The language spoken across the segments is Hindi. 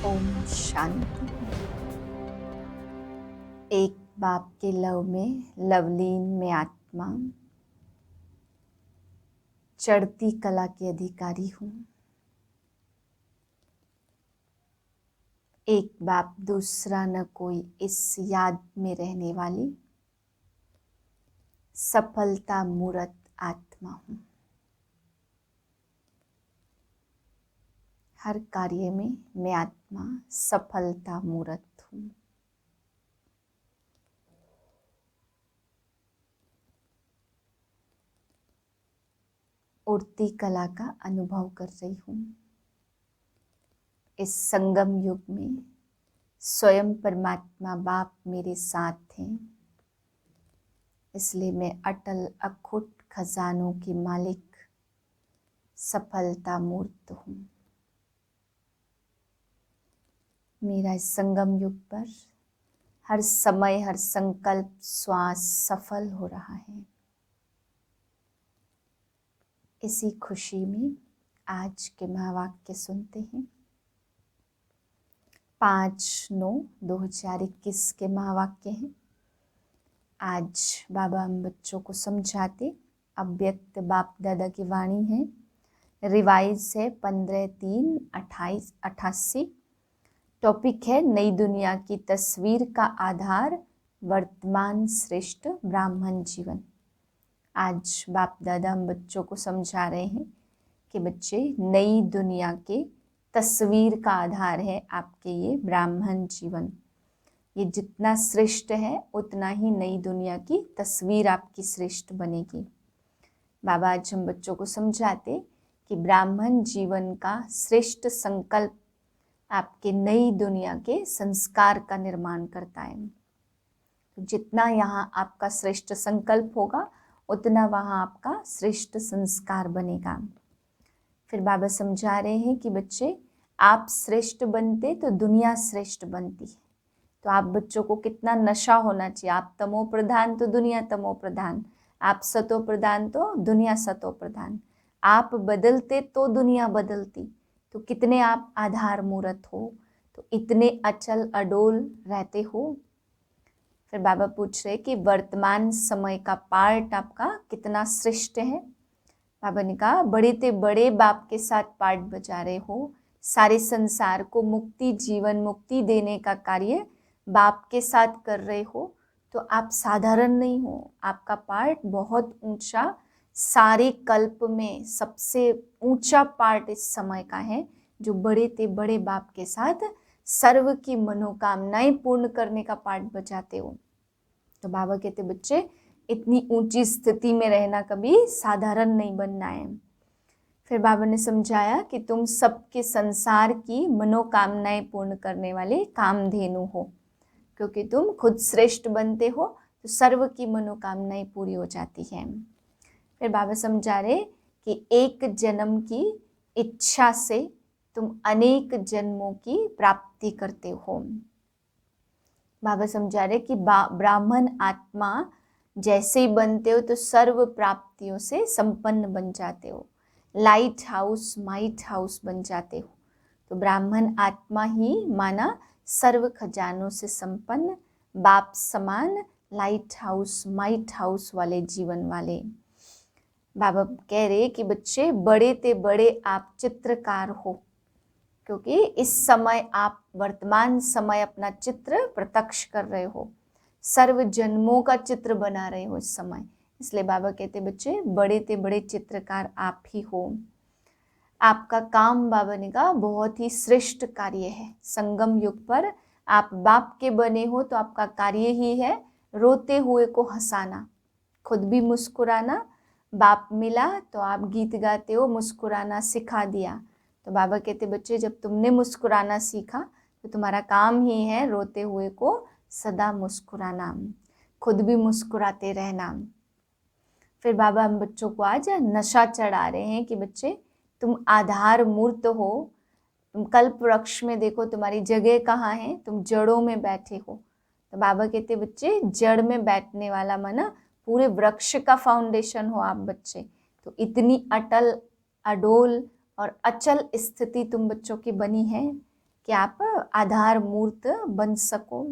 ओम शांति। एक बाप के लव में लवलीन में आत्मा चढ़ती कला के अधिकारी हूँ। एक बाप दूसरा न कोई इस याद में रहने वाली सफलता मूर्त आत्मा हूँ। हर कार्य में मैं आत्मा सफलता मूर्त हूँ। उड़ती कला का अनुभव कर रही हूँ। इस संगम युग में स्वयं परमात्मा बाप मेरे साथ हैं, इसलिए मैं अटल अखुट खजानों की मालिक सफलता मूर्त हूँ। मेरा इस संगम युग पर हर समय हर संकल्प श्वास सफल हो रहा है। इसी खुशी में आज के महावाक्य सुनते हैं। 5/9/2021 के महावाक्य हैं। आज बाबा हम बच्चों को समझाते। अव्यक्त बाप दादा की वाणी है। रिवाइज है 15/3/88। टॉपिक है नई दुनिया की तस्वीर का आधार वर्तमान श्रेष्ठ ब्राह्मण जीवन। आज बाप दादा हम बच्चों को समझा रहे हैं कि बच्चे नई दुनिया के तस्वीर का आधार है आपके ये ब्राह्मण जीवन। ये जितना श्रेष्ठ है उतना ही नई दुनिया की तस्वीर आपकी श्रेष्ठ बनेगी। बाबा आज हम बच्चों को समझाते कि ब्राह्मण जीवन का श्रेष्ठ संकल्प आपके नई दुनिया के संस्कार का निर्माण करता है। तो जितना यहाँ आपका श्रेष्ठ संकल्प होगा उतना वहाँ आपका श्रेष्ठ संस्कार बनेगा। फिर बाबा समझा रहे हैं कि बच्चे आप श्रेष्ठ बनते तो दुनिया श्रेष्ठ बनती है। तो आप बच्चों को कितना नशा होना चाहिए। आप तमो प्रधान तो दुनिया तमो प्रधान, आप सतो प्रधान तो दुनिया सतो प्रधान। आप बदलते तो दुनिया बदलती। तो कितने आप आधार मूर्त हो, तो इतने अचल अडोल रहते हो। फिर बाबा पूछ रहे कि वर्तमान समय का पार्ट आपका कितना श्रेष्ठ है। बाबा ने कहा बड़े ते बड़े बाप के साथ पार्ट बजा रहे हो। सारे संसार को मुक्ति जीवन मुक्ति देने का कार्य बाप के साथ कर रहे हो। तो आप साधारण नहीं हो, आपका पार्ट बहुत ऊंचा, सारे कल्प में सबसे ऊंचा पार्ट इस समय का है, जो बड़े ते बड़े बाप के साथ सर्व की मनोकामनाएं पूर्ण करने का पार्ट बजाते हो। तो बाबा कहते बच्चे इतनी ऊंची स्थिति में रहना कभी साधारण नहीं बनना है। फिर बाबा ने समझाया कि तुम सबके संसार की मनोकामनाएं पूर्ण करने वाले कामधेनु हो, क्योंकि तुम खुद श्रेष्ठ बनते हो तो सर्व की मनोकामनाएं पूरी हो जाती हैं। फिर बाबा समझा रहे कि एक जन्म की इच्छा से तुम अनेक जन्मों की प्राप्ति करते हो। बाबा समझा रहे कि ब्राह्मण आत्मा जैसे ही बनते हो तो सर्व प्राप्तियों से संपन्न बन जाते हो। लाइट हाउस माइट हाउस बन जाते हो। तो ब्राह्मण आत्मा ही माना सर्व खजानों से संपन्न बाप समान लाइट हाउस माइट हाउस वाले जीवन वाले। बाबा कह रहे कि बच्चे बड़े ते बड़े आप चित्रकार हो, क्योंकि इस समय आप वर्तमान समय अपना चित्र प्रत्यक्ष कर रहे हो, सर्व जन्मों का चित्र बना रहे हो इस समय। इसलिए बाबा कहते बच्चे बड़े ते बड़े चित्रकार आप ही हो। आपका काम बाबा ने कहा बहुत ही श्रेष्ठ कार्य है। संगम युग पर आप बाप के बने हो तो आपका कार्य ही है रोते हुए को हंसाना, खुद भी मुस्कुराना। बाप मिला तो आप गीत गाते हो, मुस्कुराना सिखा दिया। तो बाबा कहते बच्चे जब तुमने मुस्कुराना सीखा तो तुम्हारा काम ही है रोते हुए को सदा मुस्कुराना, खुद भी मुस्कुराते रहना। फिर बाबा हम बच्चों को आज नशा चढ़ा रहे हैं कि बच्चे तुम आधार मूर्त हो। तुम कल्प वृक्ष में देखो तुम्हारी जगह कहाँ है, तुम जड़ों में बैठे हो। तो बाबा कहते बच्चे जड़ में बैठने वाला माना पूरे वृक्ष का फाउंडेशन हो आप बच्चे। तो इतनी अटल अडोल और अचल स्थिति तुम बच्चों की बनी है। कि आप आधार मूर्त बन सको।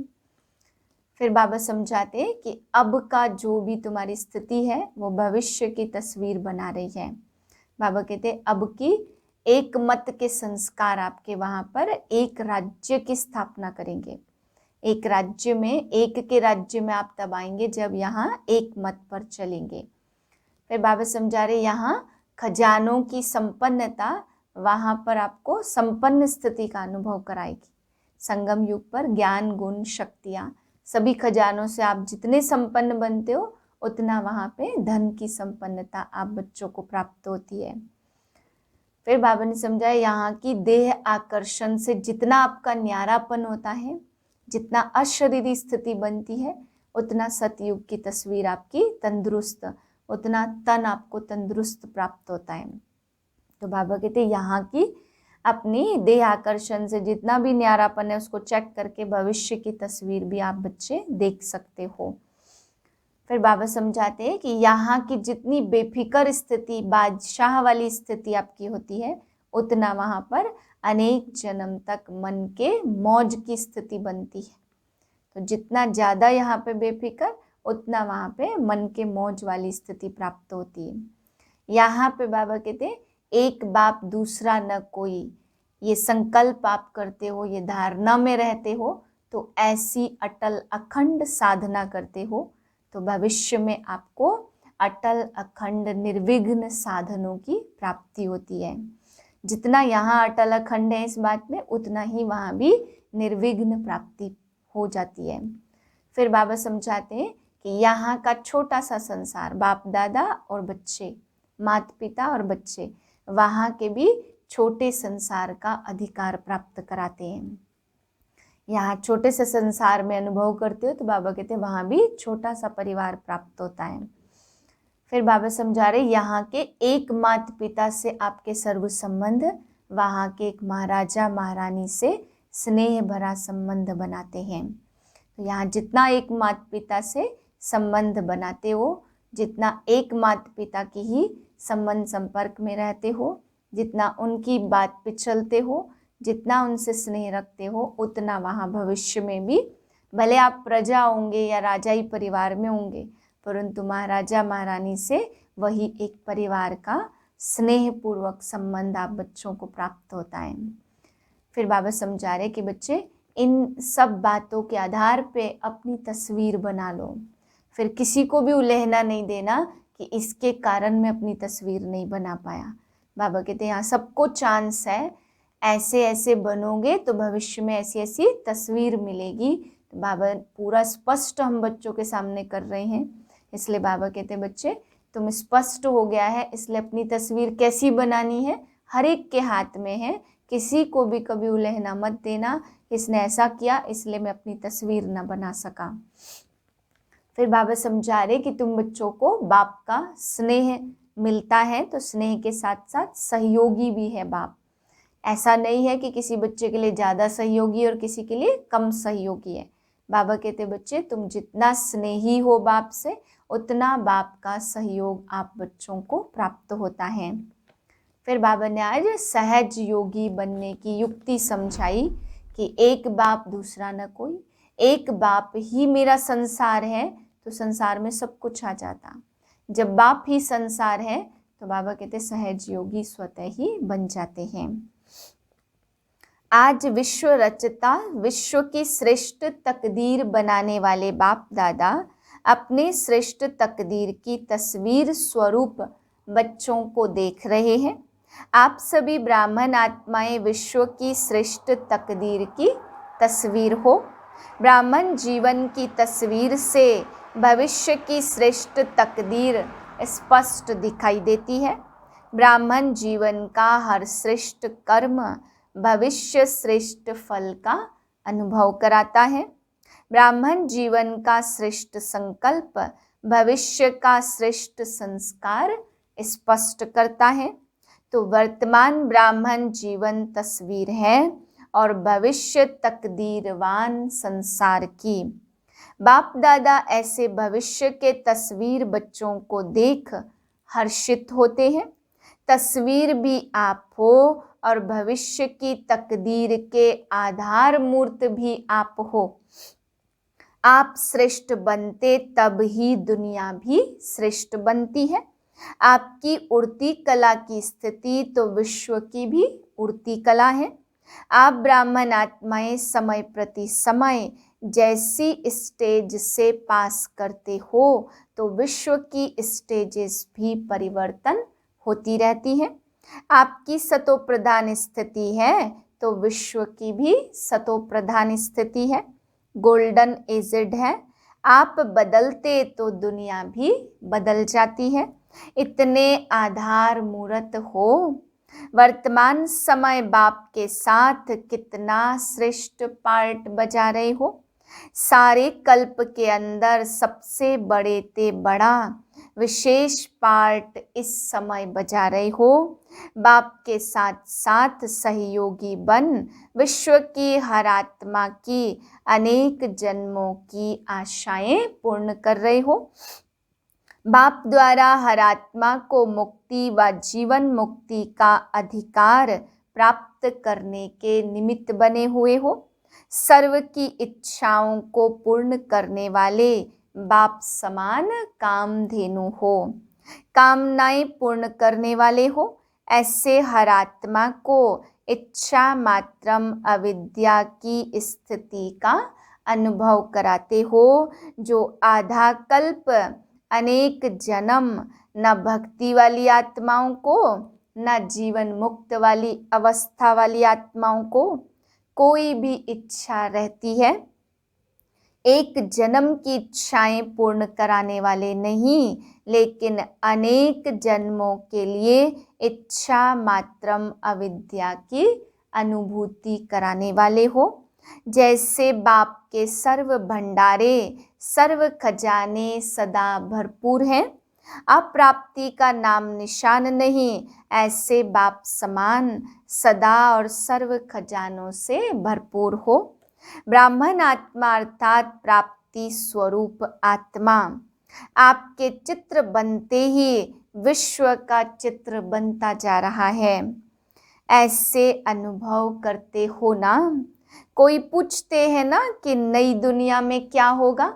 फिर बाबा समझाते हैं कि अब का जो भी तुम्हारी स्थिति है वो भविष्य की तस्वीर बना रही है। बाबा कहते हैं अब की एक मत के संस्कार आपके वहाँ पर एक राज्य की स्थापना करेंगे। एक राज्य में, एक के राज्य में आप तब आएंगे जब यहाँ एक मत पर चलेंगे। फिर बाबा समझा रहे यहाँ खजानों की संपन्नता वहाँ पर आपको संपन्न स्थिति का अनुभव कराएगी। संगम युग पर ज्ञान, गुण, शक्तियाँ, सभी खजानों से आप जितने संपन्न बनते हो उतना वहाँ पे धन की संपन्नता आप बच्चों को प्राप्त होती है। फिर बाबा ने समझाया यहाँ की देह आकर्षण से जितना आपका न्यारापन होता है, जितना अशरीरी स्थिति बनती है, उतना सतयुग की तस्वीर आपकी तंदुरुस्त, उतना तन आपको तंदुरुस्त प्राप्त होता है। तो बाबा कहते यहाँ की अपनी देह आकर्षण से जितना भी न्यारापन है उसको चेक करके भविष्य की तस्वीर भी आप बच्चे देख सकते हो। फिर बाबा समझाते हैं कि यहाँ की जितनी बेफिक्र स्थिति, बादशाह वाली स्थिति आपकी होती है, उतना वहाँ पर अनेक जन्म तक मन के मौज की स्थिति बनती है। तो जितना ज़्यादा यहाँ पे बेफिक्र, उतना वहाँ पे मन के मौज वाली स्थिति प्राप्त होती है। यहाँ पे बाबा कहते हैं एक बाप दूसरा न कोई, ये संकल्प आप करते हो, ये धारणा में रहते हो, तो ऐसी अटल अखंड साधना करते हो तो भविष्य में आपको अटल अखंड निर्विघ्न साधनों की प्राप्ति होती है। जितना यहाँ अटल अखंड है इस बात में, उतना ही वहाँ भी निर्विघ्न प्राप्ति हो जाती है। फिर बाबा समझाते हैं कि यहाँ का छोटा सा संसार, बाप दादा और बच्चे, माता पिता और बच्चे, वहाँ के भी छोटे संसार का अधिकार प्राप्त कराते हैं। यहाँ छोटे से संसार में अनुभव करते हो तो बाबा कहते हैं वहाँ भी छोटा सा परिवार प्राप्त होता है। फिर बाबा समझा रहे यहाँ के एक माता पिता से आपके सर्व संबंध वहाँ के एक महाराजा महारानी से स्नेह भरा संबंध बनाते हैं। तो यहाँ जितना एक माता पिता से संबंध बनाते हो, जितना एक माता पिता की ही संबंध संपर्क में रहते हो, जितना उनकी बात पे चलते हो, जितना उनसे स्नेह रखते हो, उतना वहाँ भविष्य में भी भले आप प्रजा होंगे या राजाई परिवार में होंगे, परंतु महाराजा महारानी से वही एक परिवार का स्नेहपूर्वक संबंध आप बच्चों को प्राप्त होता है। फिर बाबा समझा रहे कि बच्चे इन सब बातों के आधार पे अपनी तस्वीर बना लो। फिर किसी को भी उलझना नहीं देना कि इसके कारण मैं अपनी तस्वीर नहीं बना पाया। बाबा कहते हैं यहाँ सबको चांस है, ऐसे ऐसे बनोगे तो भविष्य में ऐसी ऐसी तस्वीर मिलेगी। तो बाबा पूरा स्पष्ट हम बच्चों के सामने कर रहे हैं, इसलिए बाबा कहते हैं बच्चे तुम स्पष्ट हो गया है, इसलिए अपनी तस्वीर कैसी बनानी है हर एक के हाथ में है। किसी को भी कभी उलझना मत देना, इसने ऐसा किया इसलिए मैं अपनी तस्वीर न बना सका। फिर बाबा समझा रहे कि तुम बच्चों को बाप का स्नेह मिलता है, तो स्नेह के साथ साथ सहयोगी भी है बाप। ऐसा नहीं है कि किसी बच्चे के लिए ज़्यादा सहयोगी और किसी के लिए कम सहयोगी है। बाबा कहते बच्चे तुम जितना स्नेही हो बाप से, उतना बाप का सहयोग आप बच्चों को प्राप्त होता है। फिर बाबा ने आज सहज योगी बनने की युक्ति समझाई कि एक बाप दूसरा न कोई, एक बाप ही मेरा संसार है, तो संसार में सब कुछ आ जाता। जब बाप ही संसार है तो बाबा कहते सहज योगी स्वतः ही बन जाते हैं। आज विश्व रचता, विश्व की श्रेष्ठ तकदीर बनाने वाले बाप दादा अपने श्रेष्ठ तकदीर की तस्वीर स्वरूप बच्चों को देख रहे हैं। आप सभी ब्राह्मण आत्माएं विश्व की श्रेष्ठ तकदीर की तस्वीर हो। ब्राह्मण जीवन की तस्वीर से भविष्य की श्रेष्ठ तकदीर स्पष्ट दिखाई देती है। ब्राह्मण जीवन का हर श्रेष्ठ कर्म भविष्य श्रेष्ठ फल का अनुभव कराता है। ब्राह्मण जीवन का श्रेष्ठ संकल्प भविष्य का श्रेष्ठ संस्कार स्पष्ट करता है। तो वर्तमान ब्राह्मण जीवन तस्वीर है और भविष्य तकदीरवान संसार की। बाप दादा ऐसे भविष्य के तस्वीर बच्चों को देख हर्षित होते हैं। तस्वीर भी आप हो और भविष्य की तकदीर के आधार मूर्त भी आप हो। आप श्रेष्ठ बनते तब ही दुनिया भी श्रेष्ठ बनती है। आपकी उड़ती कला की स्थिति तो विश्व की भी उड़ती कला है। आप ब्राह्मण आत्माएं समय प्रति समय जैसी स्टेज से पास करते हो तो विश्व की स्टेजेस भी परिवर्तन होती रहती हैं। आपकी सतो प्रधान स्थिति है तो विश्व की भी सतो प्रधान स्थिति है। गोल्डन एजेड है। आप बदलते तो दुनिया भी बदल जाती है। इतने आधार मूरत हो। वर्तमान समय बाप के साथ कितना श्रेष्ठ पार्ट बजा रहे हो। सारे कल्प के अंदर सबसे बड़े ते बड़ा विशेष पार्ट इस समय बजा रहे हो। बाप के साथ साथ सहयोगी बन विश्व की हर आत्मा की अनेक जन्मों की आशाएं पूर्ण कर रहे हो। बाप द्वारा हर आत्मा को मुक्ति व जीवन मुक्ति का अधिकार प्राप्त करने के निमित्त बने हुए हो। सर्व की इच्छाओं को पूर्ण करने वाले बाप समान कामधेनु हो। कामनाएं पूर्ण करने वाले हो। ऐसे हर आत्मा को इच्छा मात्रम अविद्या की स्थिति का अनुभव कराते हो, जो आधा कल्प अनेक जन्म न भक्ति वाली आत्माओं को न जीवन मुक्त वाली अवस्था वाली आत्माओं को कोई भी इच्छा रहती है। एक जन्म की इच्छाएं पूर्ण कराने वाले नहीं, लेकिन अनेक जन्मों के लिए इच्छा मात्रम अविद्या की अनुभूति कराने वाले हो। जैसे बाप के सर्व भंडारे सर्व खजाने सदा भरपूर हैं, अप्राप्ति का नाम निशान नहीं, ऐसे बाप समान सदा और सर्व खजानों से भरपूर हो। ब्राह्मण आत्मा अर्थात प्राप्ति स्वरूप आत्मा आपके चित्र बनते ही विश्व का चित्र बनता जा रहा है। ऐसे अनुभव करते हो ना। कोई पूछते हैं ना कि नई दुनिया में क्या होगा,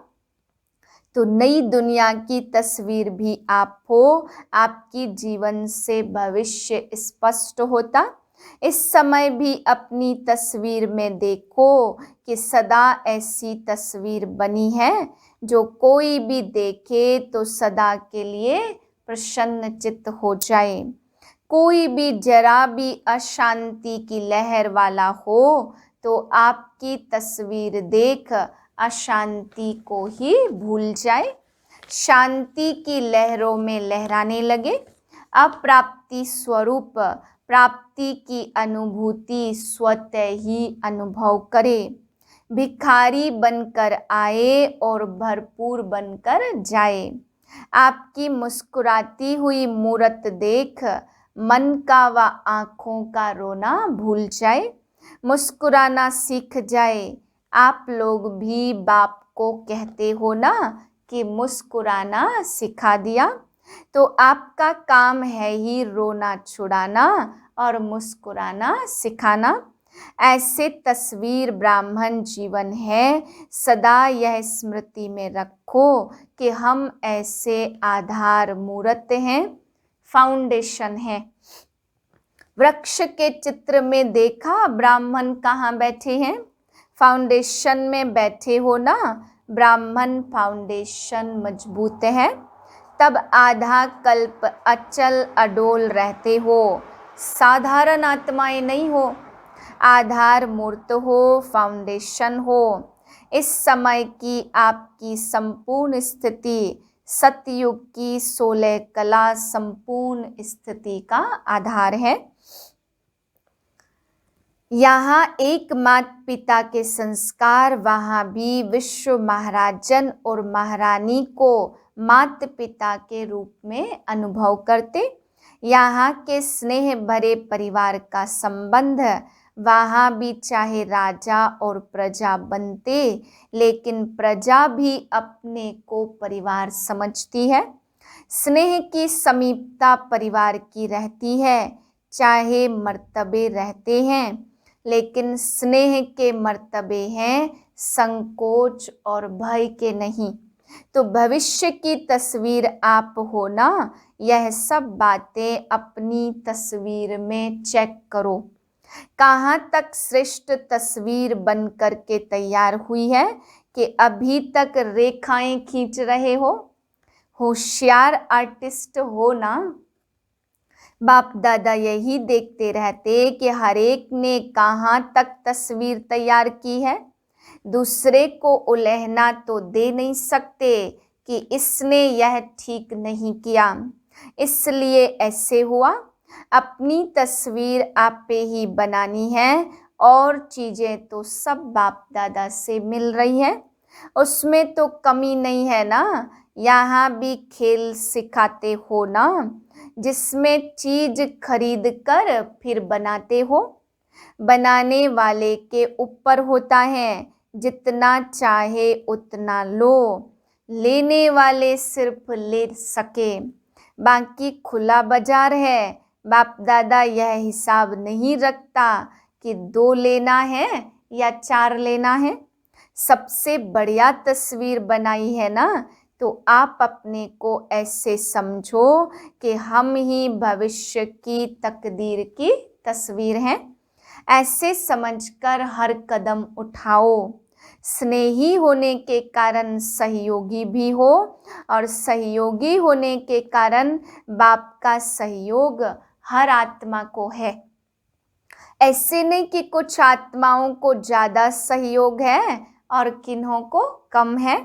तो नई दुनिया की तस्वीर भी आप हो। आपकी जीवन से भविष्य स्पष्ट होता। इस समय भी अपनी तस्वीर में देखो कि सदा ऐसी तस्वीर बनी है जो कोई भी देखे तो सदा के लिए प्रसन्न चित्त हो जाए। कोई भी जरा भी अशांति की लहर वाला हो तो आपकी तस्वीर देख अशांति को ही भूल जाए, शांति की लहरों में लहराने लगे। अप्राप्ति स्वरूप प्राप्ति की अनुभूति स्वतः ही अनुभव करे। भिखारी बनकर आए और भरपूर बनकर जाए। आपकी मुस्कुराती हुई मूरत देख मन का व आँखों का रोना भूल जाए, मुस्कुराना सीख जाए। आप लोग भी बाप को कहते हो ना कि मुस्कुराना सिखा दिया, तो आपका काम है ही रोना छुड़ाना और मुस्कुराना सिखाना। ऐसे तस्वीर ब्राह्मण जीवन है। सदा यह स्मृति में रखो कि हम ऐसे आधार मूर्त हैं, फाउंडेशन है। वृक्ष के चित्र में देखा ब्राह्मण कहाँ बैठे हैं, फाउंडेशन में बैठे हो ना। ब्राह्मण फाउंडेशन मजबूत है, तब आधा कल्प अचल अडोल रहते हो। साधारण आत्माएं नहीं हो, आधार मूर्त हो, फाउंडेशन हो। इस समय की आपकी संपूर्ण स्थिति सतयुग की 16 कला संपूर्ण स्थिति का आधार है। यहाँ एक माता पिता के संस्कार, वहाँ भी विश्व महाराजन और महारानी को माता पिता के रूप में अनुभव करते। यहाँ के स्नेह भरे परिवार का संबंध, वहाँ भी चाहे राजा और प्रजा बनते, लेकिन प्रजा भी अपने को परिवार समझती है। स्नेह की समीपता परिवार की रहती है। चाहे मर्तबे रहते हैं, लेकिन स्नेह के मर्तबे हैं, संकोच और भय के नहीं। तो भविष्य की तस्वीर आप हो ना, यह सब बातें अपनी तस्वीर में चेक करो। कहाँ तक श्रेष्ठ तस्वीर बन करके तैयार हुई है कि अभी तक रेखाएं खींच रहे हो? होशियार आर्टिस्ट हो ना। बाप दादा यही देखते रहते कि हर एक ने कहाँ तक तस्वीर तैयार की है। दूसरे को उलहना तो दे नहीं सकते कि इसने यह ठीक नहीं किया, इसलिए ऐसे हुआ। अपनी तस्वीर आप पे ही बनानी है, और चीजें तो सब बाप दादा से मिल रही है, उसमें तो कमी नहीं है ना। यहाँ भी खेल सिखाते हो ना, जिसमें चीज खरीद कर फिर बनाते हो। बनाने वाले के ऊपर होता है, जितना चाहे उतना लो, लेने वाले सिर्फ ले सके, बाकी खुला बाजार है। बाप दादा यह हिसाब नहीं रखता कि 2 लेना है या 4 लेना है। सबसे बढ़िया तस्वीर बनाई है ना, तो आप अपने को ऐसे समझो कि हम ही भविष्य की तकदीर की तस्वीर हैं। ऐसे समझकर हर कदम उठाओ। स्नेही होने के कारण सहयोगी भी हो, और सहयोगी होने के कारण बाप का सहयोग हर आत्मा को है। ऐसे नहीं कि कुछ आत्माओं को ज्यादा सहयोग है और किन्हों को कम है।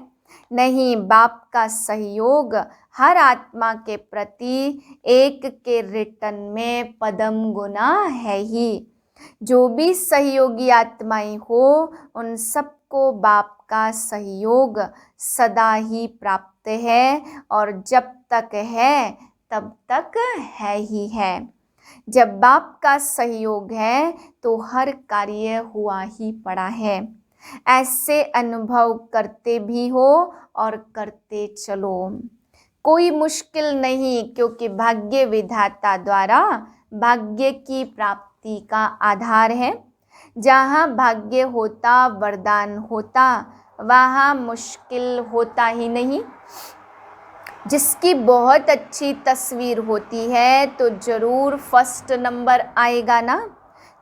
नहीं, बाप का सहयोग हर आत्मा के प्रति एक के रिटर्न में पदम गुना है ही। जो भी सहयोगी आत्माएं हो, उन सबको बाप का सहयोग सदा ही प्राप्त है, और जब तक है तब तक है ही है। जब बाप का सहयोग है तो हर कार्य हुआ ही पड़ा है। ऐसे अनुभव करते भी हो और करते चलो। कोई मुश्किल नहीं, क्योंकि भाग्य विधाता द्वारा भाग्य की प्राप्ति का आधार है। जहाँ भाग्य होता, वरदान होता, वहाँ मुश्किल होता ही नहीं। जिसकी बहुत अच्छी तस्वीर होती है तो जरूर फर्स्ट नंबर आएगा ना।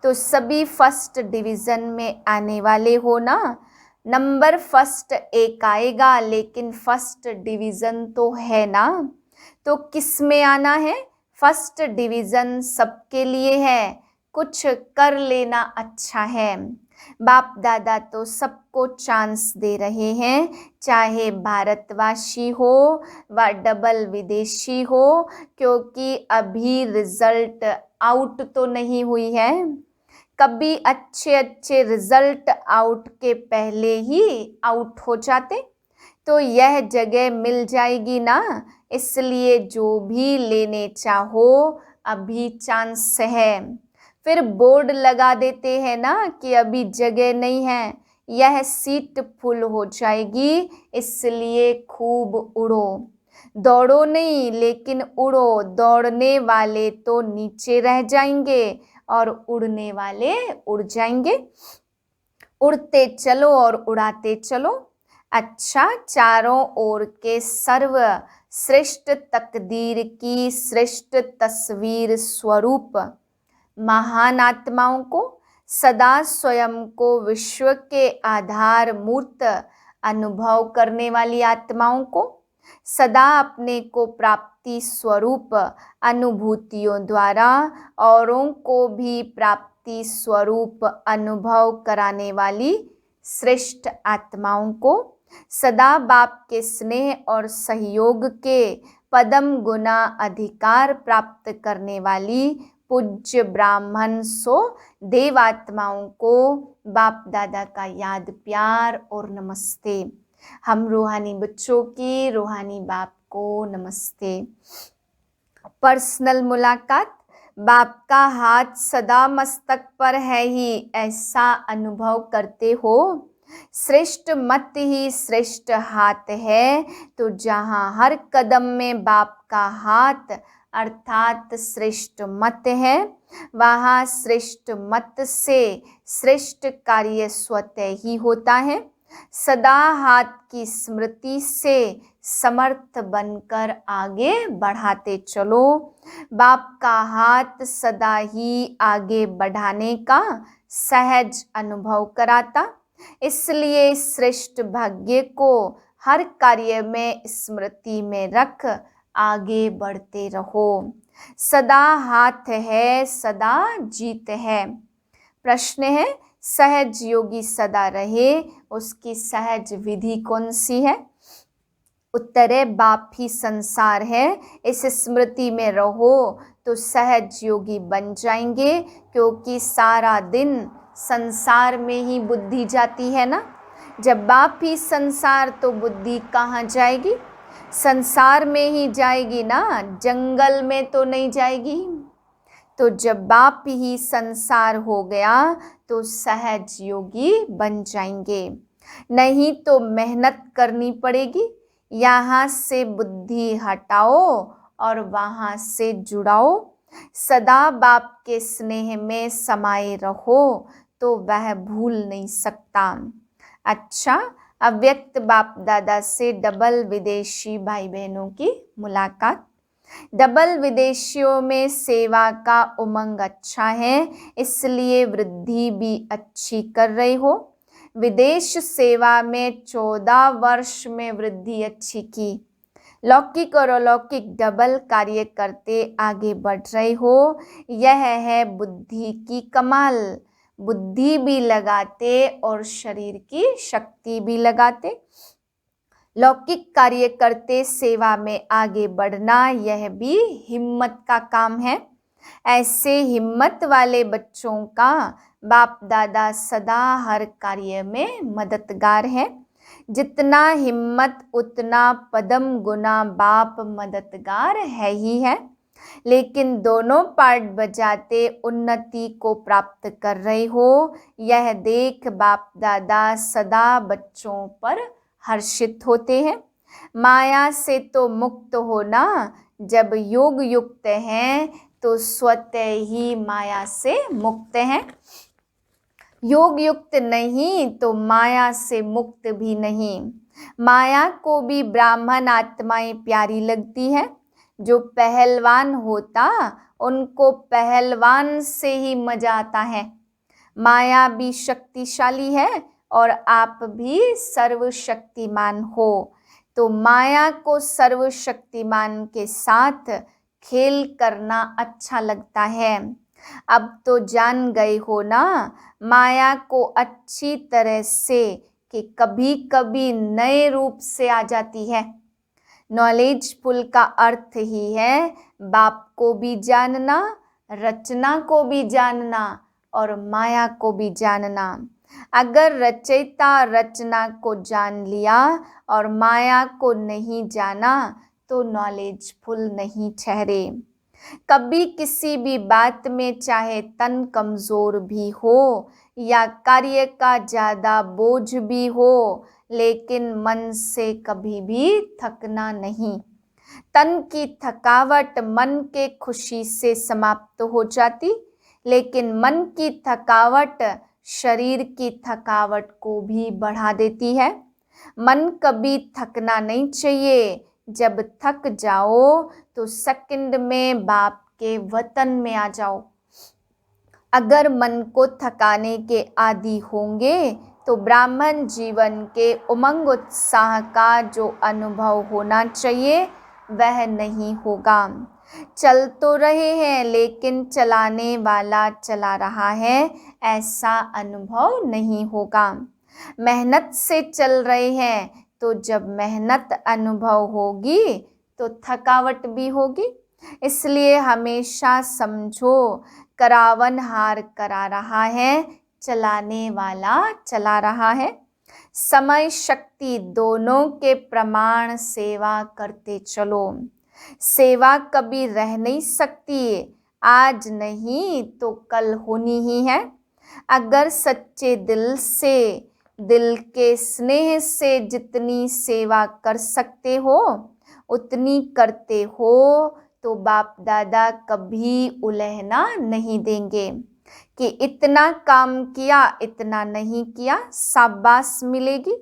तो सभी फर्स्ट डिवीज़न में आने वाले हो ना। नंबर फर्स्ट एक आएगा, लेकिन फर्स्ट डिवीज़न तो है ना। तो किस में आना है? फर्स्ट डिवीज़न सबके लिए है, कुछ कर लेना अच्छा है। बाप दादा तो सबको चांस दे रहे हैं, चाहे भारतवासी हो व डबल विदेशी हो, क्योंकि अभी रिजल्ट आउट तो नहीं हुई है। कभी अच्छे अच्छे रिजल्ट आउट के पहले ही आउट हो जाते, तो यह जगह मिल जाएगी ना। इसलिए जो भी लेने चाहो अभी चांस है। फिर बोर्ड लगा देते हैं ना कि अभी जगह नहीं है, यह सीट फुल हो जाएगी, इसलिए खूब उड़ो। दौड़ो नहीं, लेकिन उड़ो। दौड़ने वाले तो नीचे रह जाएंगे और उड़ने वाले उड़ जाएंगे। उड़ते चलो और उड़ाते चलो। अच्छा, चारों ओर के सर्व श्रेष्ठ तकदीर की श्रेष्ठ तस्वीर स्वरूप महान आत्माओं को, सदा स्वयं को विश्व के आधार मूर्त अनुभव करने वाली आत्माओं को, सदा अपने को प्राप्ति स्वरूप अनुभूतियों द्वारा औरों को भी प्राप्ति स्वरूप अनुभव कराने वाली श्रेष्ठ आत्माओं को, सदा बाप के स्नेह और सहयोग के पदम गुना अधिकार प्राप्त करने वाली पूज्य ब्राह्मण सो देवात्माओं को बाप दादा का याद, प्यार और नमस्ते। हम रूहानी बच्चों की रूहानी बाप को नमस्ते। पर्सनल मुलाकात। बाप का हाथ सदा मस्तक पर है ही, ऐसा अनुभव करते हो। श्रेष्ठ मत ही श्रेष्ठ हाथ है, तो जहाँ हर कदम में बाप का हाथ अर्थात श्रेष्ठ मत है, वहाँ श्रेष्ठ मत से श्रेष्ठ कार्य स्वतः ही होता है। सदा हाथ की स्मृति से समर्थ बनकर आगे बढ़ाते चलो। बाप का हाथ सदा ही आगे बढ़ाने का सहज अनुभव कराता, इसलिए श्रेष्ठ भाग्य को हर कार्य में स्मृति में रख आगे बढ़ते रहो। सदा हाथ है, सदा जीत है। प्रश्न है, सहज योगी सदा रहे, उसकी सहज विधि कौन सी है? उत्तर है, बाप ही संसार है। इस स्मृति में रहो तो सहज योगी बन जाएंगे, क्योंकि सारा दिन संसार में ही बुद्धि जाती है ना। जब बाप ही संसार तो बुद्धि कहाँ जाएगी? संसार में ही जाएगी ना, जंगल में तो नहीं जाएगी। तो जब बाप ही संसार हो गया तो सहज योगी बन जाएंगे। नहीं तो मेहनत करनी पड़ेगी। यहाँ से बुद्धि हटाओ और वहाँ से जुड़ाओ। सदा बाप के स्नेह में समाये रहो तो वह भूल नहीं सकता। अच्छा, अव्यक्त बाप दादा से डबल विदेशी भाई बहनों की मुलाकात। डबल विदेशियों में सेवा का उमंग अच्छा है, इसलिए वृद्धि भी अच्छी कर रहे हो। विदेश सेवा में 14 वर्ष में वृद्धि अच्छी की। लौकिक और अलौकिक डबल कार्य करते आगे बढ़ रहे हो। यह है बुद्धि की कमाल। बुद्धि भी लगाते और शरीर की शक्ति भी लगाते। लौकिक कार्य करते सेवा में आगे बढ़ना, यह भी हिम्मत का काम है। ऐसे हिम्मत वाले बच्चों का बाप दादा सदा हर कार्य में मददगार है। जितना हिम्मत उतना पदम गुना बाप मददगार है ही है। लेकिन दोनों पार्ट बजाते उन्नति को प्राप्त कर रहे हो, यह देख बाप दादा सदा बच्चों पर हर्षित होते हैं। माया से तो मुक्त होना, जब योग युक्त हैं तो स्वतः ही माया से मुक्त हैं। योग युक्त नहीं तो माया से मुक्त भी नहीं। माया को भी ब्राह्मण आत्माएं प्यारी लगती है। जो पहलवान होता उनको पहलवान से ही मजा आता है। माया भी शक्तिशाली है और आप भी सर्वशक्तिमान हो, तो माया को सर्वशक्तिमान के साथ खेल करना अच्छा लगता है। अब तो जान गए हो ना माया को अच्छी तरह से कि कभी कभी नए रूप से आ जाती है। नॉलेजफुल का अर्थ ही है बाप को भी जानना, रचना को भी जानना और माया को भी जानना। अगर रचयिता रचना को जान लिया और माया को नहीं जाना तो नॉलेजफुल नहीं ठहरे। कभी किसी भी बात में चाहे तन कमजोर भी हो या कार्य का ज्यादा बोझ भी हो, लेकिन मन से कभी भी थकना नहीं। तन की थकावट मन के खुशी से समाप्त हो जाती, लेकिन मन की थकावट शरीर की थकावट को भी बढ़ा देती है। मन कभी थकना नहीं चाहिए। जब थक जाओ तो सेकंड में बाप के वतन में आ जाओ। अगर मन को थकाने के आदी होंगे तो ब्राह्मण जीवन के उमंग उत्साह का जो अनुभव होना चाहिए वह नहीं होगा। चल तो रहे हैं लेकिन चलाने वाला चला रहा है, ऐसा अनुभव नहीं होगा। मेहनत से चल रहे हैं तो जब मेहनत अनुभव होगी तो थकावट भी होगी। इसलिए हमेशा समझो करावन हार करा रहा है, चलाने वाला चला रहा है। समय शक्ति दोनों के प्रमाण सेवा करते चलो। सेवा कभी रह नहीं सकती, आज नहीं तो कल होनी ही है। अगर सच्चे दिल से, दिल के स्नेह से जितनी सेवा कर सकते हो उतनी करते हो तो बाप दादा कभी उलझना नहीं देंगे कि इतना काम किया, इतना नहीं किया, शाबाश मिलेगी।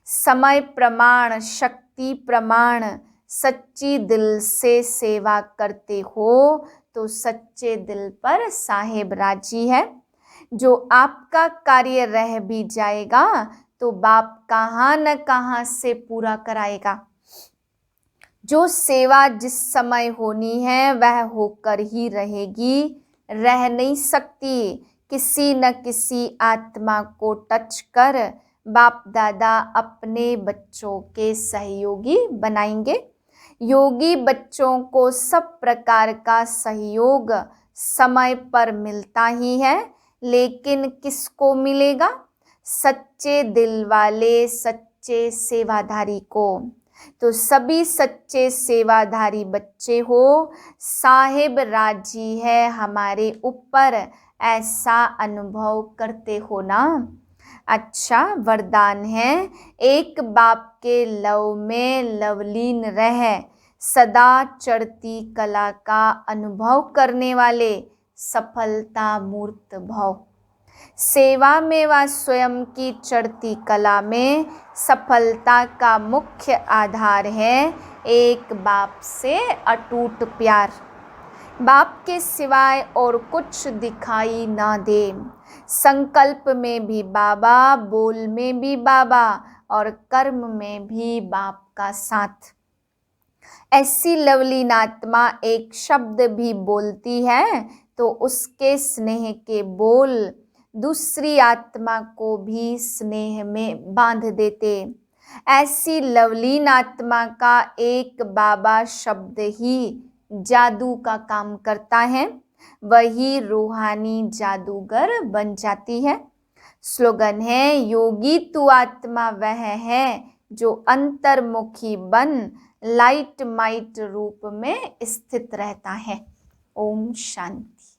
समय प्रमाण, शक्ति प्रमाण, सच्ची दिल से सेवा करते हो तो सच्चे दिल पर साहेब राजी है। जो आपका कार्य रह भी जाएगा तो बाप कहाँ न कहाँ से पूरा कराएगा। जो सेवा जिस समय होनी है वह होकर ही रहेगी, रह नहीं सकती। किसी न किसी आत्मा को टच कर बाप दादा अपने बच्चों के सहयोगी बनाएंगे। योगी बच्चों को सब प्रकार का सहयोग समय पर मिलता ही है, लेकिन किसको मिलेगा? सच्चे दिल वाले, सच्चे सेवाधारी को। तो सभी सच्चे सेवाधारी बच्चे हो, साहिब राजी है हमारे ऊपर, ऐसा अनुभव करते हो ना। अच्छा, वरदान है, एक बाप के लव में लवलीन रह, सदा चढ़ती कला का अनुभव करने वाले, सफलता मूर्त भव। सेवा में व स्वयं की चढ़ती कला में सफलता का मुख्य आधार है एक बाप से अटूट प्यार। बाप के सिवाय और कुछ दिखाई ना दे। संकल्प में भी बाबा, बोल में भी बाबा और कर्म में भी बाप का साथ। ऐसी लवलीन आत्मा एक शब्द भी बोलती है तो उसके स्नेह के बोल दूसरी आत्मा को भी स्नेह में बांध देते। ऐसी लवलीन आत्मा का एक बाबा शब्द ही जादू का काम करता है, वही रूहानी जादूगर बन जाती है। स्लोगन है, योगी तू आत्मा वह है जो अंतर्मुखी बन लाइट माइट रूप में स्थित रहता है। ओम शांति।